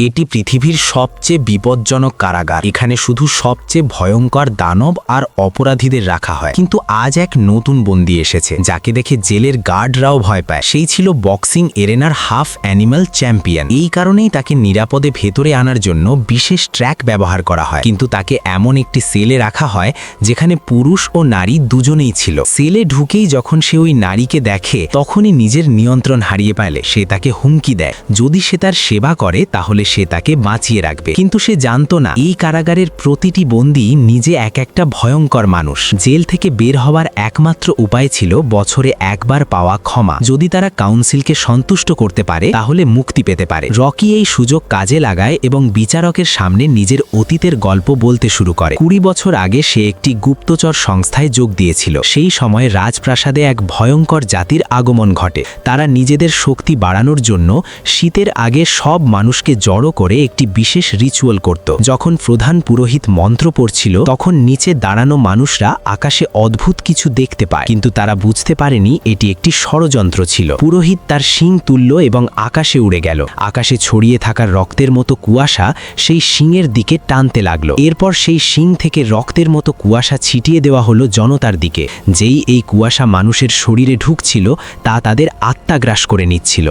এটি পৃথিবীর সবচেয়ে বিপজ্জনক কারাগার। এখানে শুধু সবচেয়ে ভয়ঙ্কর দানব আর অপরাধীদের রাখা হয়। কিন্তু আজ এক নতুন বন্দী এসেছে, যাকে দেখে জেলের গার্ডরাও ভয় পায়। সেই ছিল বক্সিং এরেনার হাফ অ্যানিমাল চ্যাম্পিয়ন। এই কারণেই তাকে নিরাপদে ভেতরে আনার জন্য বিশেষ ট্র্যাক ব্যবহার করা হয়। কিন্তু তাকে এমন একটি সেলে রাখা হয় যেখানে পুরুষ ও নারী দুজনেই ছিল। সেলে ঢুকেই যখন সে ওই নারীকে দেখে, তখনই নিজের নিয়ন্ত্রণ হারিয়ে ফেলে। সে তাকে হুমকি দেয়, যদি সে তার সেবা করে তাহলে সে তাকে বাঁচিয়ে রাখবে। কিন্তু সে জানতো না, এই কারাগারের প্রতিটি বন্দী নিজে এক একটা ভয়ঙ্কর মানুষ। জেল থেকে বের হওয়ার একমাত্র উপায় ছিল বছরে একবার পাওয়া ক্ষমা। যদি তারা কাউন্সিলকে সন্তুষ্ট করতে পারে তাহলে মুক্তি পেতে পারে। রকি এই সুযোগ কাজে লাগায় এবং বিচারকের সামনে নিজের অতীতের গল্প বলতে শুরু করে। 20 বছর আগে সে একটি গুপ্তচর সংস্থায় যোগ দিয়েছিল। সেই সময় রাজপ্রাসাদে এক ভয়ঙ্কর জাতির আগমন ঘটে। তারা নিজেদের শক্তি বাড়ানোর জন্য শীতের আগে সব মানুষকে জড়ো করে একটি বিশেষ রিচুয়াল করত। যখন প্রধান পুরোহিত মন্ত্র পড়ছিল, তখন নিচে দাঁড়ানো মানুষরা আকাশে অদ্ভুত কিছু দেখতে পায়, কিন্তু তারা বুঝতে পারেনি এটি একটি ষড়যন্ত্র ছিল। পুরোহিত তার শিং তুলল এবং আকাশে উড়ে গেল। আকাশে ছড়িয়ে থাকা রক্তের মতো কুয়াশা সেই শিংয়ের দিকে টানতে লাগলো। এরপর সেই শিং থেকে রক্তের মতো কুয়াশা ছিটিয়ে দেওয়া হলো জনতার দিকে। যেই এই কুয়াশা মানুষের শরীরে ঢুকছিল, তা তাদের আত্মা গ্রাস করে নিচ্ছিল।